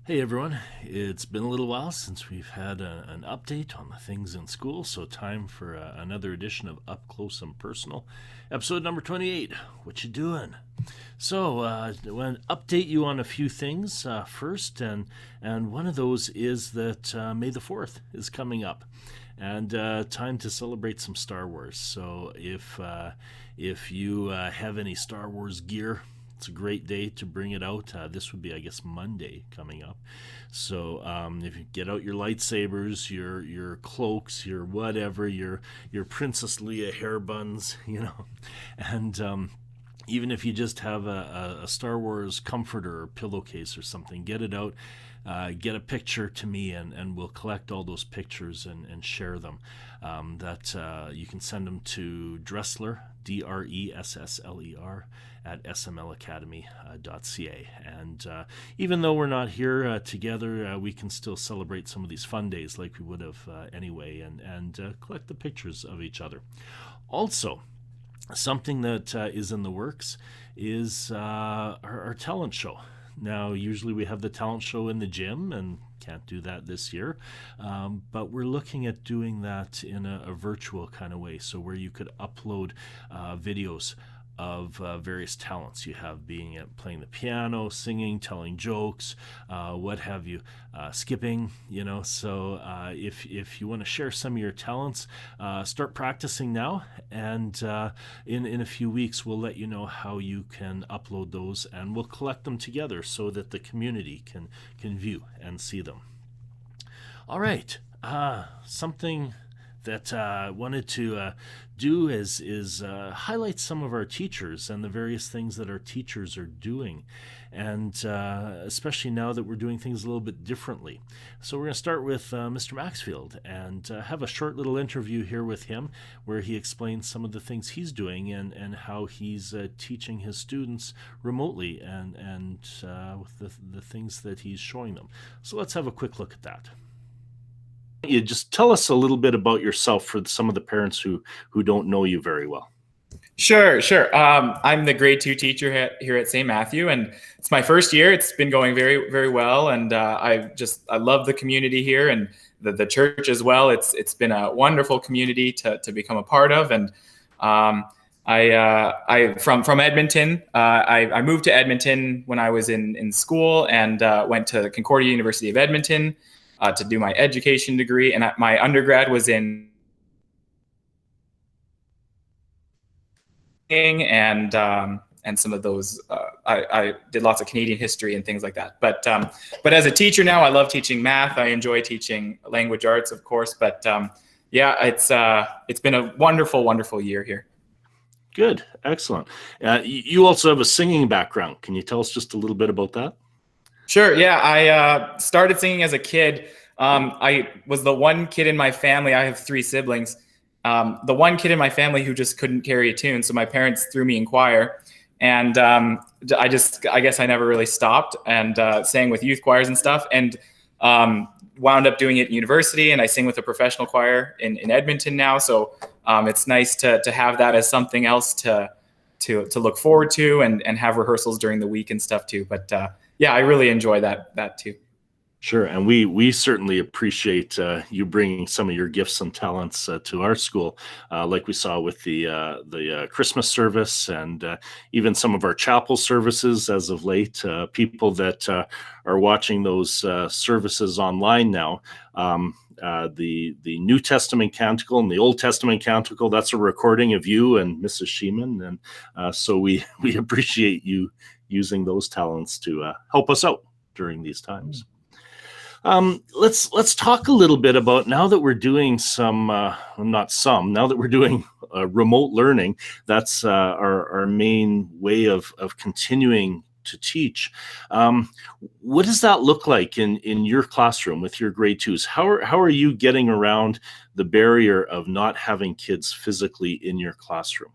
Hey everyone, it's been a little while since we've had an update on the things in school, so time for another edition of Up Close and Personal, episode number 28. What you doing? So, I want to update you on a few things first, and one of those is that May the 4th is coming up, and time to celebrate some Star Wars. So, if you have any Star Wars gear, it's a great day to bring it out. This would be, I guess, Monday coming up. So if you get out your lightsabers, your cloaks, your whatever, your Princess Leia hair buns, and even if you just have a Star Wars comforter or pillowcase or something, get it out. Get a picture to me, and we'll collect all those pictures and share them. You can send them to Dressler, Dressler, at smlacademy.ca. And even though we're not here together, we can still celebrate some of these fun days like we would have anyway, and collect the pictures of each other. Also, something that is in the works is our talent show. Now, usually we have the talent show in the gym, and can't do that this year, but we're looking at doing that in a virtual kind of way, so where you could upload videos of various talents you have, being at playing the piano, singing, telling jokes, what have you, skipping, so if you want to share some of your talents, start practicing now, and in a few weeks we'll let you know how you can upload those, and we'll collect them together so that the community can view and see them. All right, something that I wanted to do is highlight some of our teachers and the various things that our teachers are doing, and especially now that we're doing things a little bit differently. So we're going to start with Mr. Maxfield and have a short little interview here with him where he explains some of the things he's doing and how he's teaching his students remotely and with the things that he's showing them. So let's have a quick look at that. You just tell us a little bit about yourself for some of the parents who don't know you very well. Sure. I'm the grade 2 teacher here at St. Matthew, and it's my first year. It's been going very, very well, and I love the community here and the church as well. It's been a wonderful community to become a part of, and I from Edmonton. I moved to Edmonton when I was in school, and went to Concordia University of Edmonton to do my education degree, and my undergrad was in and some of those I did lots of Canadian history and things like that. But as a teacher now, I love teaching math. I enjoy teaching language arts, of course. But it's been a wonderful year here. Good, excellent. You also have a singing background. Can you tell us just a little bit about that? Sure. Yeah, I started singing as a kid. I was the one kid in my family. I have 3 siblings. The one kid in my family who just couldn't carry a tune, so my parents threw me in choir, and I guess I never really stopped, and sang with youth choirs and stuff, and wound up doing it at university, and I sing with a professional choir in Edmonton now. So it's nice to have that as something else to look forward to, and have rehearsals during the week and stuff too. But yeah, I really enjoy that too. Sure, and we certainly appreciate you bringing some of your gifts and talents to our school, like we saw with the Christmas service, and even some of our chapel services as of late. People that are watching those services online now, the New Testament Canticle and the Old Testament Canticle, that's a recording of you and Mrs. Sheeman, and so we appreciate you using those talents to help us out during these times. Let's talk a little bit about, now that we're doing now that we're doing remote learning. That's our main way of continuing to teach. What does that look like in your classroom with your grade 2s? How are you getting around the barrier of not having kids physically in your classroom?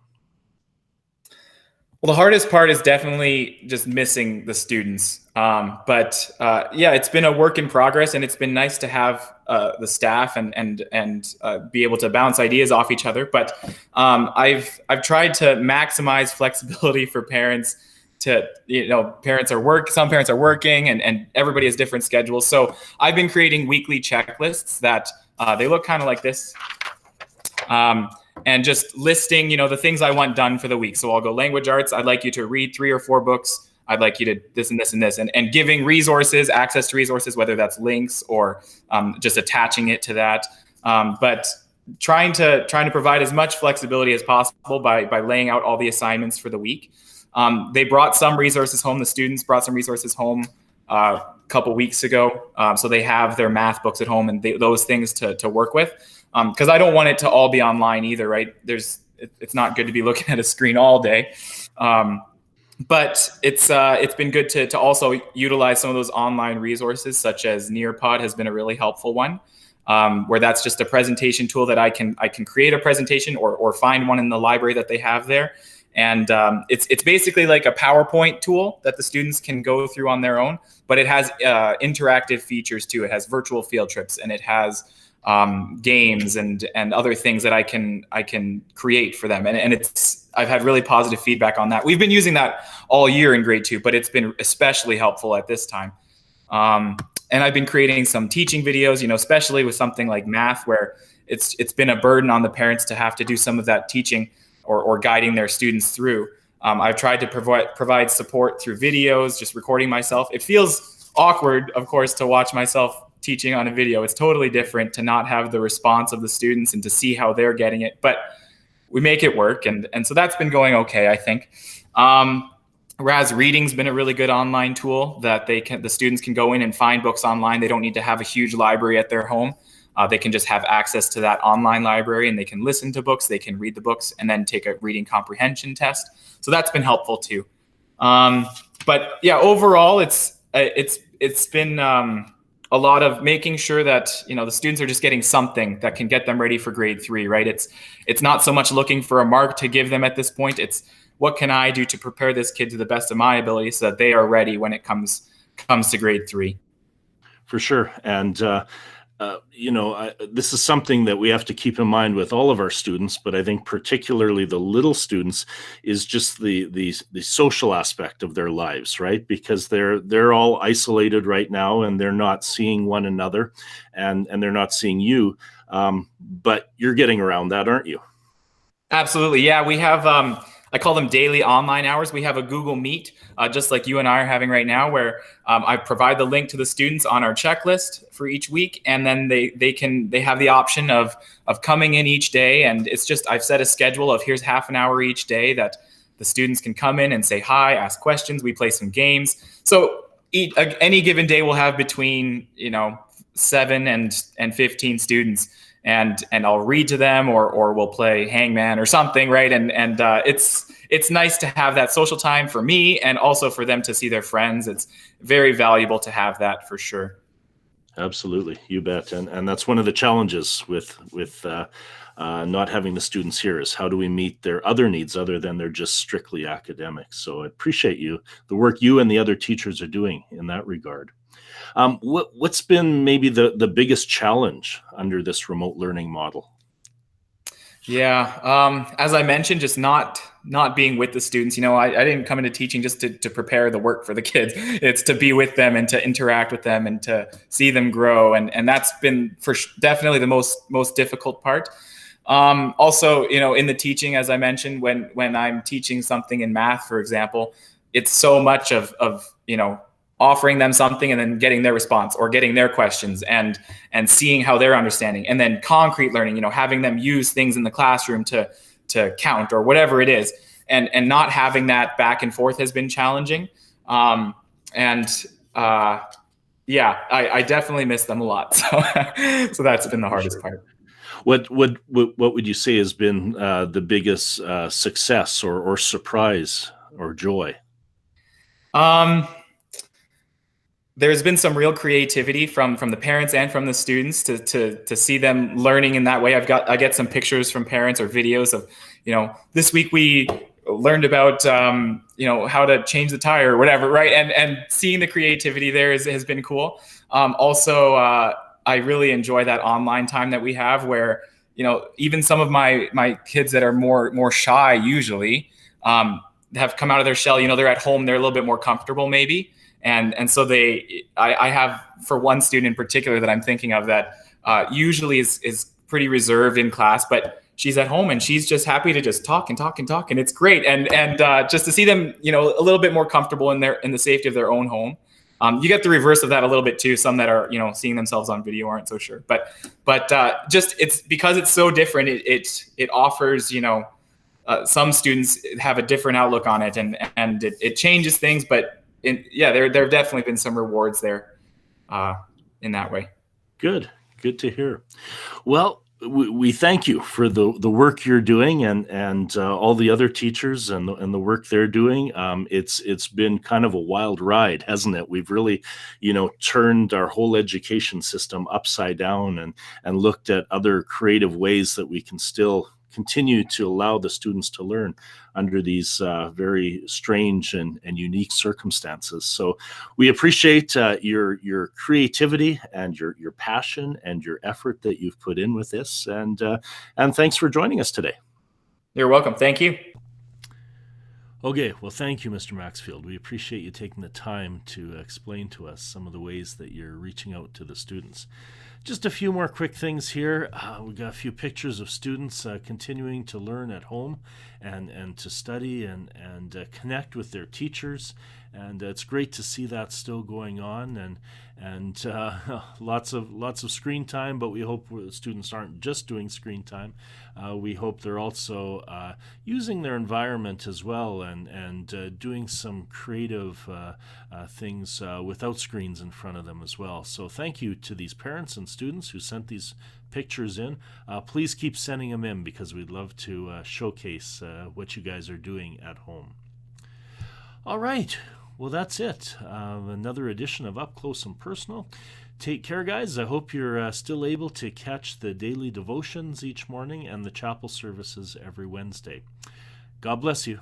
Well, the hardest part is definitely just missing the students. But it's been a work in progress, and it's been nice to have the staff and be able to bounce ideas off each other. But I've tried to maximize flexibility for parents some parents are working, and everybody has different schedules. So I've been creating weekly checklists that they look kind of like this. And just listing, the things I want done for the week. So I'll go language arts. I'd like you to read 3 or 4 books. I'd like you to this and this and this, and giving resources, access to resources, whether that's links or just attaching it to that. But trying to provide as much flexibility as possible by laying out all the assignments for the week. They brought some resources home. The students brought some resources home a couple weeks ago. So they have their math books at home and those things to work with. Because I don't want it to all be online either, right? It's not good to be looking at a screen all day. But it's been good to also utilize some of those online resources, such as Nearpod has been a really helpful one, where that's just a presentation tool that I can create a presentation or find one in the library that they have there. And it's basically like a PowerPoint tool that the students can go through on their own, but it has interactive features too. It has virtual field trips, and it has games and other things that I can create for them. And I've had really positive feedback on that. We've been using that all year in grade 2, but it's been especially helpful at this time. And I've been creating some teaching videos, especially with something like math, where it's been a burden on the parents to have to do some of that teaching or guiding their students through. I've tried to provide support through videos, just recording myself. It feels awkward, of course, to watch myself teaching on a video. It's totally different to not have the response of the students and to see how they're getting it, but we make it work. And so that's been going okay, I think. Raz Reading's been a really good online tool that the students can go in and find books online. They don't need to have a huge library at their home. They can just have access to that online library, and they can listen to books, they can read the books, and then take a reading comprehension test. So that's been helpful too. But yeah, overall, it's been a lot of making sure that the students are just getting something that can get them ready for grade 3, right? It's not so much looking for a mark to give them at this point. It's what can I do to prepare this kid to the best of my ability so that they are ready when it comes to grade 3. For sure. And this is something that we have to keep in mind with all of our students, but I think particularly the little students is just the social aspect of their lives, right? Because they're all isolated right now, and they're not seeing one another, and they're not seeing you. But you're getting around that, aren't you? Absolutely. Yeah, we have I call them daily online hours. We have a Google Meet, just like you and I are having right now, where I provide the link to the students on our checklist for each week, and then they have the option of coming in each day. And it's just I've set a schedule of here's half an hour each day that the students can come in and say hi, ask questions. We play some games. So any given day we'll have between 7 and 15 students. And I'll read to them, or we'll play hangman or something, right? And it's nice to have that social time for me, and also for them to see their friends. It's very valuable to have that, for sure. Absolutely, you bet. And that's one of the challenges with not having the students here, is how do we meet their other needs other than they're just strictly academic. So I appreciate the work you and the other teachers are doing in that regard. What's been maybe the biggest challenge under this remote learning model? Yeah, as I mentioned, just not being with the students. I didn't come into teaching just to prepare the work for the kids. It's to be with them and to interact with them and to see them grow. And that's been definitely the most difficult part. Also, in the teaching, as I mentioned, when I'm teaching something in math, for example, it's so much of offering them something and then getting their response or getting their questions and seeing how they're understanding, and then concrete learning, having them use things in the classroom to count or whatever it is, and not having that back and forth has been challenging. I definitely miss them a lot. So that's been the hardest part. What would you say has been the biggest success or surprise or joy? There's been some real creativity from the parents and from the students to see them learning in that way. I get some pictures from parents or videos of, this week we learned about, how to change the tire or whatever, right? And seeing the creativity there has been cool. Also, I really enjoy that online time that we have where, even some of my kids that are more shy usually, have come out of their shell. They're at home, they're a little bit more comfortable maybe. And so I have, for one student in particular that I'm thinking of, that usually is pretty reserved in class, but she's at home and she's just happy to just talk and talk and talk, and it's great. And just to see them, a little bit more comfortable in the safety of their own home. You get the reverse of that a little bit too. Some that are, seeing themselves on video aren't so sure. But just it's because it's so different. It offers, some students have a different outlook on it, and it changes things. But there have definitely been some rewards there in that way. Good to hear. Well, we thank you for the work you're doing, and all the other teachers and the work they're doing. It's been kind of a wild ride, hasn't it? We've really, turned our whole education system upside down and looked at other creative ways that we can still continue to allow the students to learn under these very strange and unique circumstances. So we appreciate your creativity and your passion and your effort that you've put in with this. And thanks for joining us today. You're welcome. Thank you. Okay, well, thank you, Mr. Maxfield. We appreciate you taking the time to explain to us some of the ways that you're reaching out to the students. Just a few more quick things here. We got a few pictures of students continuing to learn at home and to study and connect with their teachers. And it's great to see that still going on, and lots of screen time. But we hope students aren't just doing screen time. We hope they're also using their environment as well, and doing some creative things without screens in front of them as well. So thank you to these parents and students who sent these pictures in. Please keep sending them in, because we'd love to showcase what you guys are doing at home. All right. Well, that's it. Another edition of Up Close and Personal. Take care, guys. I hope you're still able to catch the daily devotions each morning and the chapel services every Wednesday. God bless you.